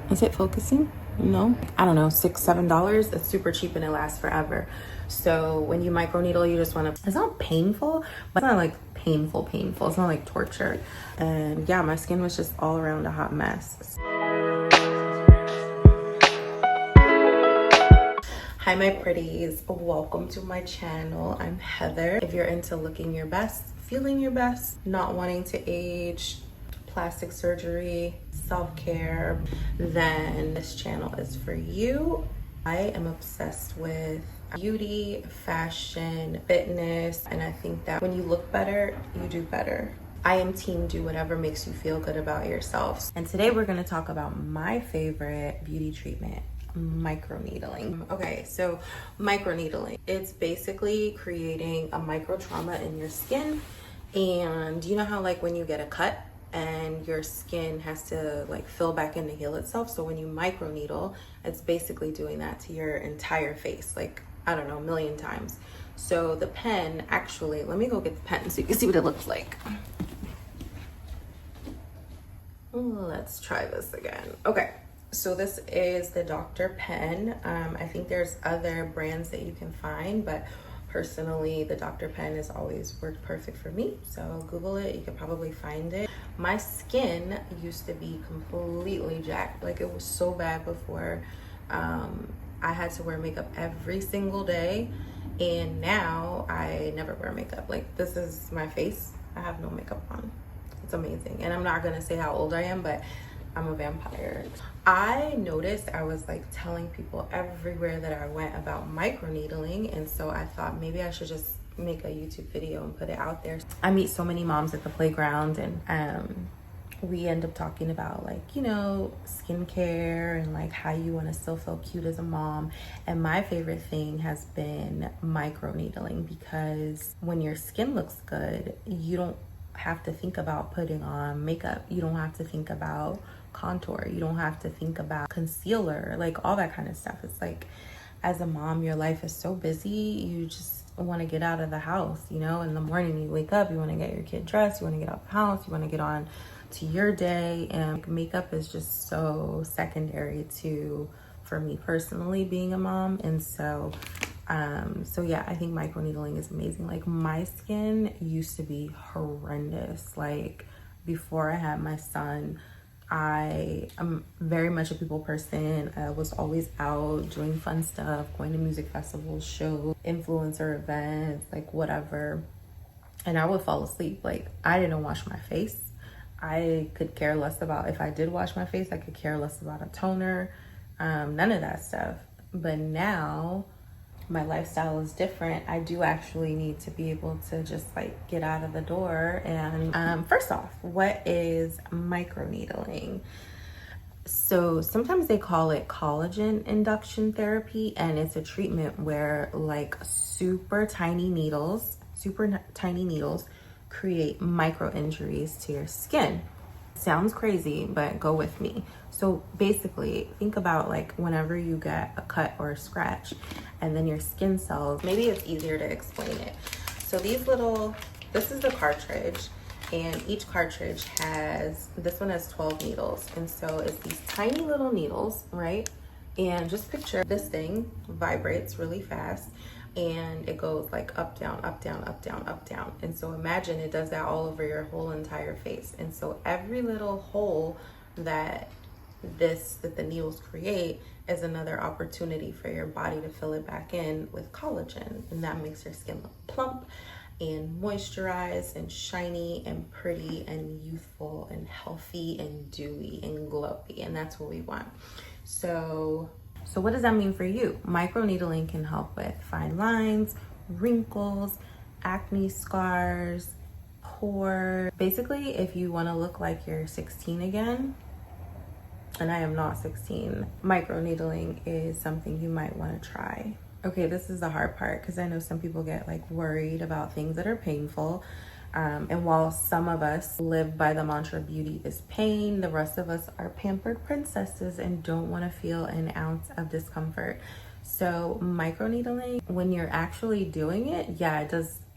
Is it focusing? No. I don't know, $6, $7. It's super cheap and it lasts forever. So when you microneedle, you just want to, it's not painful, but it's not like painful. It's not like torture. And yeah, my skin was just all around a hot mess. Hi my pretties, welcome to my channel. I'm Heather. If you're into looking your best, feeling your best, not wanting to age, plastic surgery, self-care, then this channel is for you. I am obsessed with beauty, fashion, fitness, and I think that when you look better, you do better. I am team do whatever makes you feel good about yourself. And today we're gonna talk about my favorite beauty treatment, microneedling. Okay, so microneedling, it's basically creating a micro trauma in your skin. And you know how like when you get a cut and your skin has to like fill back in to heal itself, so when you microneedle, it's basically doing that to your entire face, like I don't know, a million times. So the pen, actually, let me go get the pen so you can see what it looks like. Let's try this again. Okay, so this is the Dr. Pen. I think there's other brands that you can find, but personally, the Dr. Pen has always worked perfect for me. So Google it, you could probably find it. My skin used to be completely jacked. Like it was so bad before. I had to wear makeup every single day. And now I never wear makeup. Like this is my face. I have no makeup on. It's amazing. And I'm not gonna say how old I am, but I'm a vampire. I noticed I was like telling people everywhere that I went about microneedling, and so I thought maybe I should just make a YouTube video and put it out there. I meet so many moms at the playground, and we end up talking about like, you know, skincare and like how you want to still feel cute as a mom. And my favorite thing has been microneedling, because when your skin looks good, you don't have to think about putting on makeup. You don't have to think about contour. You don't have to think about concealer, like all that kind of stuff. It's like, as a mom, your life is so busy. You just want to get out of the house, you know. In the morning, you wake up, you want to get your kid dressed, you want to get out the house, you want to get on to your day. And makeup is just so secondary to, for me personally, being a mom. And so yeah, I think microneedling is amazing. Like my skin used to be horrendous. Like before I had my son, I am very much a people person. I was always out doing fun stuff, going to music festivals, shows, influencer events, like whatever. And I would fall asleep. Like I didn't wash my face. I could care less about, if I did wash my face, I could care less about a toner, none of that stuff. But now my lifestyle is different. I do actually need to be able to just like get out of the door. And first off, what is microneedling? So sometimes they call it collagen induction therapy, and it's a treatment where like super tiny needles create micro injuries to your skin. Sounds crazy, but go with me. So basically, think about like whenever you get a cut or a scratch and then your skin cells, maybe it's easier to explain it. So this is the cartridge, and each cartridge has, this one has 12 needles. And so it's these tiny little needles, right? And just picture this thing vibrates really fast, and it goes like up, down, up, down, up, down, up, down. And so imagine it does that all over your whole entire face. And so every little hole that the needles create is another opportunity for your body to fill it back in with collagen. And that makes your skin look plump and moisturized and shiny and pretty and youthful and healthy and dewy and glowy. And that's what we want. So what does that mean for you? Microneedling can help with fine lines, wrinkles, acne scars, pores. Basically, if you want to look like you're 16 again, and I am not 16, microneedling is something you might want to try. Okay, this is the hard part, because I know some people get like worried about things that are painful. And while some of us live by the mantra beauty is pain, the rest of us are pampered princesses and don't want to feel an ounce of discomfort. So microneedling, when you're actually doing it, yeah,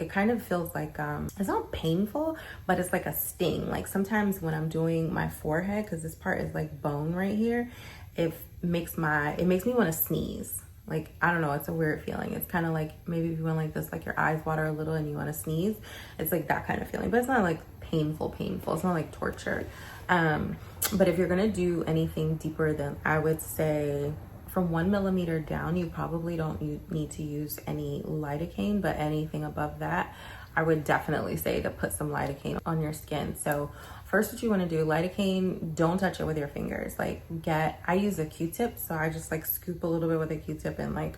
it kind of feels like, it's not painful, but it's like a sting. Like sometimes when I'm doing my forehead, because this part is like bone right here, it makes me want to sneeze. Like, I don't know, it's a weird feeling. It's kind of like, maybe if you went like this, like your eyes water a little and you want to sneeze. It's like that kind of feeling, but it's not like painful. It's not like torture. But if you're gonna do anything deeper than, I would say from 1 millimeter down, you probably don't need to use any lidocaine, but anything above that, I would definitely say to put some lidocaine on your skin. So first, what you want to do, lidocaine, don't touch it with your fingers. Like I use a Q-tip, so I just like scoop a little bit with a Q-tip and like,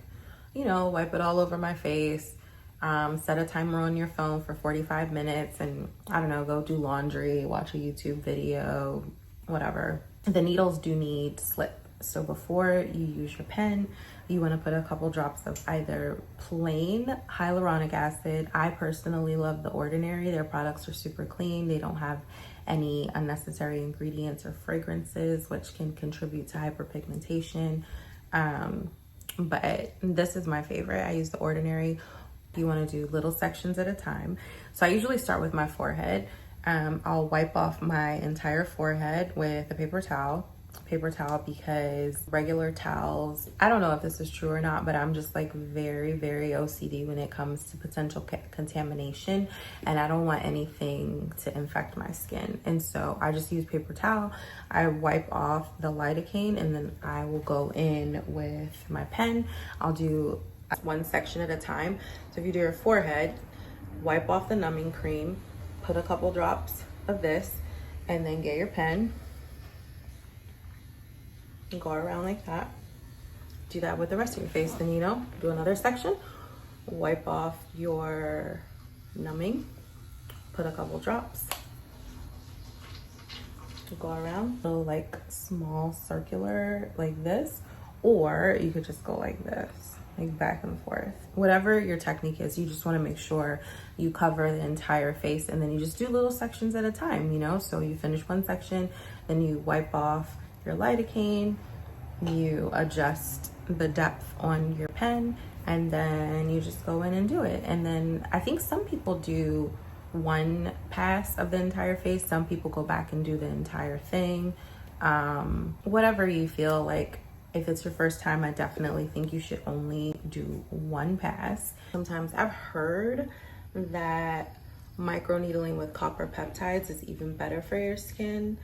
you know, wipe it all over my face. Set a timer on your phone for 45 minutes and I don't know, go do laundry, watch a YouTube video, whatever. The needles do need slip. So before you use your pen, you want to put a couple drops of either plain hyaluronic acid. I personally love The Ordinary. Their products are super clean. They don't have any unnecessary ingredients or fragrances, which can contribute to hyperpigmentation. But this is my favorite. I use The Ordinary. You want to do little sections at a time. So I usually start with my forehead. I'll wipe off my entire forehead with a paper towel because regular towels, I don't know if this is true or not, but I'm just like very, very OCD when it comes to potential contamination, and I don't want anything to infect my skin. And so I just use paper towel. I wipe off the lidocaine and then I will go in with my pen. I'll do one section at a time. So if you do your forehead, wipe off the numbing cream, put a couple drops of this, and then get your pen. Go around like that. Do that with the rest of your face. Then, you know, do another section, wipe off your numbing, put a couple drops, go around. So like small circular like this, or you could just go like this, like back and forth. Whatever your technique is, you just want to make sure you cover the entire face, and then you just do little sections at a time, you know? So you finish one section, then you wipe off your lidocaine, you adjust the depth on your pen, and then you just go in and do it. And then I think some people do one pass of the entire face. Some people go back and do the entire thing. Whatever you feel like. If it's your first time, I definitely think you should only do one pass. Sometimes I've heard that microneedling with copper peptides is even better for your skin.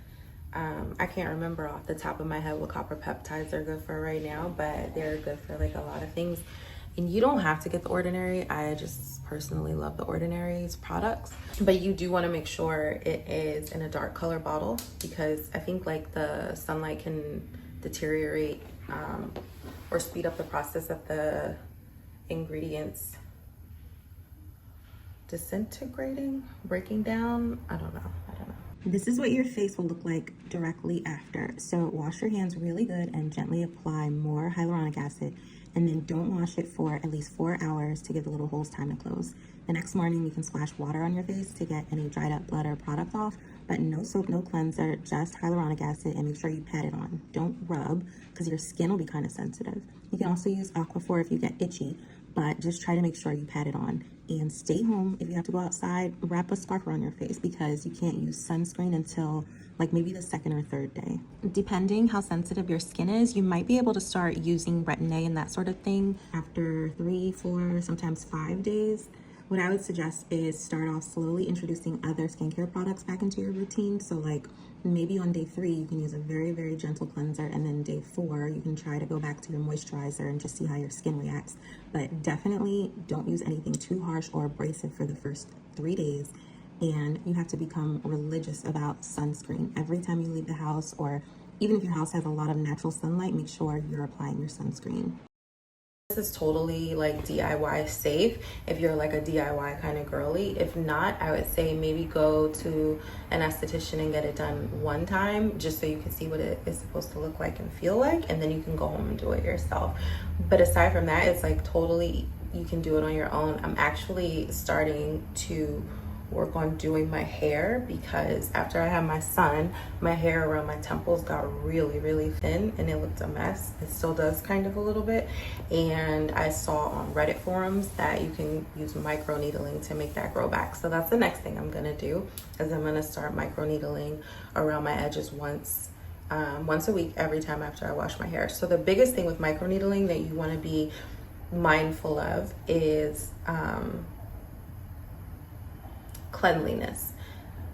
I can't remember off the top of my head what copper peptides are good for right now, but they're good for like a lot of things. And you don't have to get The Ordinary. I just personally love The Ordinary's products. But you do want to make sure it is in a dark color bottle, because I think like the sunlight can deteriorate or speed up the process of the ingredients disintegrating, breaking down. I don't know. This is what your face will look like directly after. So wash your hands really good and gently apply more hyaluronic acid, and then don't wash it for at least 4 hours to give the little holes time to close. The next morning you can splash water on your face to get any dried up blood or product off, but no soap, no cleanser, just hyaluronic acid, and make sure you pat it on. Don't rub, because your skin will be kind of sensitive. You can also use Aquaphor if you get itchy, but just try to make sure you pat it on. And stay home. If you have to go outside, wrap a scarf around your face, because you can't use sunscreen until like maybe the second or third day. Depending how sensitive your skin is, you might be able to start using Retin-A and that sort of thing after 3, 4, sometimes 5 days. What I would suggest is start off slowly introducing other skincare products back into your routine. So like maybe on day 3, you can use a very, very gentle cleanser, and then day 4, you can try to go back to your moisturizer and just see how your skin reacts. But definitely don't use anything too harsh or abrasive for the first 3 days. And you have to become religious about sunscreen. Every time you leave the house, or even if your house has a lot of natural sunlight, make sure you're applying your sunscreen. This is totally like DIY safe if you're like a DIY kind of girly. If not, I would say maybe go to an esthetician and get it done one time, just so you can see what it is supposed to look like and feel like, and then you can go home and do it yourself. But aside from that, it's like totally, you can do it on your own. I'm actually starting to work on doing my hair, because after I had my son, my hair around my temples got really, really thin and it looked a mess. It still does kind of a little bit. And I saw on Reddit forums that you can use micro needling to make that grow back. So that's the next thing I'm gonna do, is I'm gonna start micro needling around my edges once a week, every time after I wash my hair. So the biggest thing with micro needling that you want to be mindful of is cleanliness.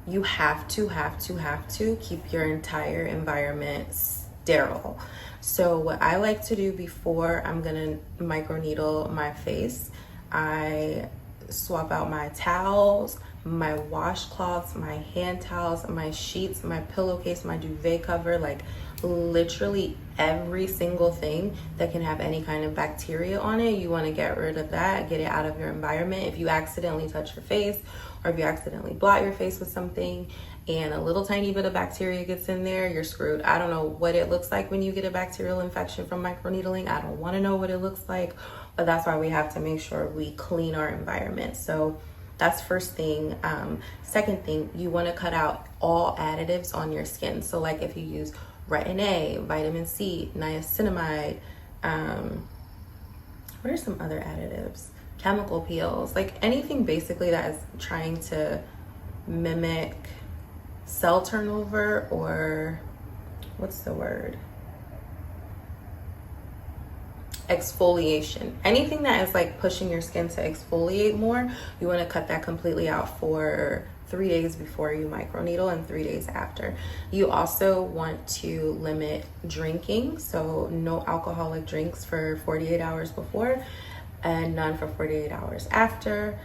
You have to keep your entire environment sterile. So what I like to do before I'm gonna micro needle my face, I swap out my towels, my washcloths, my hand towels, my sheets, my pillowcase, my duvet cover, like literally every single thing that can have any kind of bacteria on it. You want to get rid of that, get it out of your environment. If you accidentally touch your face, or if you accidentally blot your face with something and a little tiny bit of bacteria gets in there, you're screwed. I don't know what it looks like when you get a bacterial infection from microneedling. I don't want to know what it looks like, but that's why we have to make sure we clean our environment. So that's first thing. Second thing, you want to cut out all additives on your skin. So like if you use retin A, vitamin C, niacinamide, what are some other additives? Chemical peels, like anything basically that is trying to mimic cell turnover, or what's the word? Exfoliation. Anything that is like pushing your skin to exfoliate more, you want to cut that completely out for 3 days before you microneedle and 3 days after. You also want to limit drinking, so no alcoholic drinks for 48 hours before and none for 48 hours after.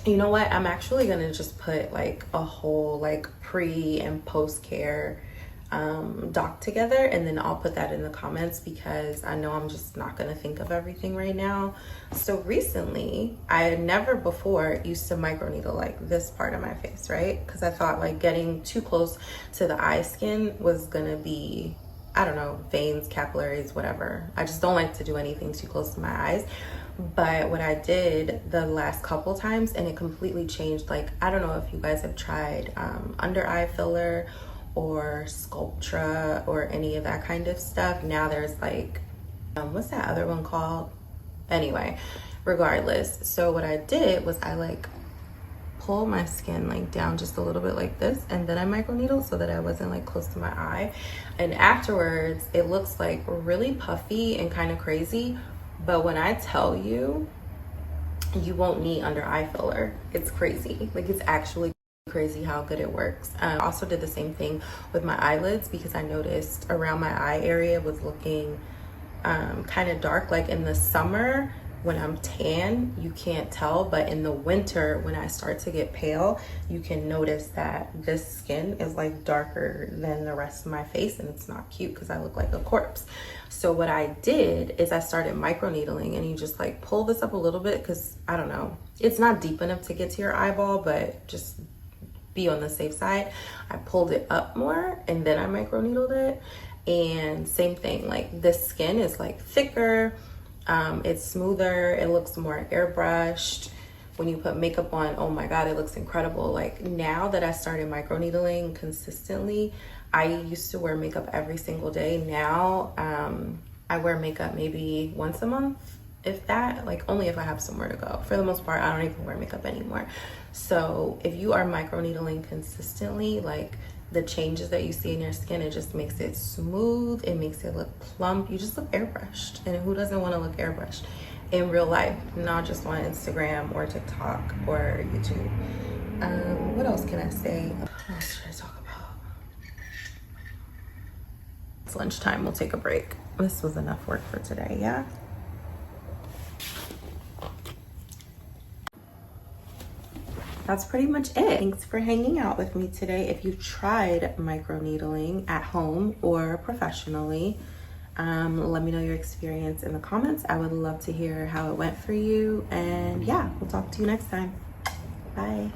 You know what? I'm actually gonna just put like a whole like pre and post care doc together, and then I'll put that in the comments because I know I'm just not gonna think of everything right now. So recently, I had never before used to microneedle like this part of my face, right? Because I thought like getting too close to the eye skin was gonna be, I don't know, veins, capillaries, whatever. I just don't like to do anything too close to my eyes. But what I did the last couple times, and it completely changed, like, I don't know if you guys have tried under eye filler or Sculptra or any of that kind of stuff. Now there's like, what's that other one called? Anyway, regardless. So what I did was I like pull my skin like down just a little bit like this, and then I microneedle so that I wasn't like close to my eye. And afterwards it looks like really puffy and kind of crazy, but when I tell you, you won't need under eye filler. It's crazy. Like, it's actually crazy how good it works. I also did the same thing with my eyelids because I noticed around my eye area was looking kind of dark. Like in the summer when I'm tan, you can't tell, but in the winter when I start to get pale, you can notice that this skin is like darker than the rest of my face, and it's not cute because I look like a corpse. So what I did is I started microneedling, and you just like pull this up a little bit because I don't know, it's not deep enough to get to your eyeball, but just be on the safe side. I pulled it up more and then I microneedled it, and same thing, like this skin is like thicker, it's smoother, it looks more airbrushed. When you put makeup on, oh my god, it looks incredible. Like now that I started microneedling consistently, I used to wear makeup every single day. Now I wear makeup maybe once a month, if that, like only if I have somewhere to go. For the most part, I don't even wear makeup anymore. So if you are microneedling consistently, like the changes that you see in your skin, it just makes it smooth, it makes it look plump. You just look airbrushed, and who doesn't want to look airbrushed in real life, not just on Instagram or TikTok or YouTube. What else can I say? What else should I talk about? It's lunchtime, we'll take a break. This was enough work for today, yeah? That's pretty much it. Thanks for hanging out with me today. If you tried microneedling at home or professionally, let me know your experience in the comments. I would love to hear how it went for you. And yeah, we'll talk to you next time. Bye.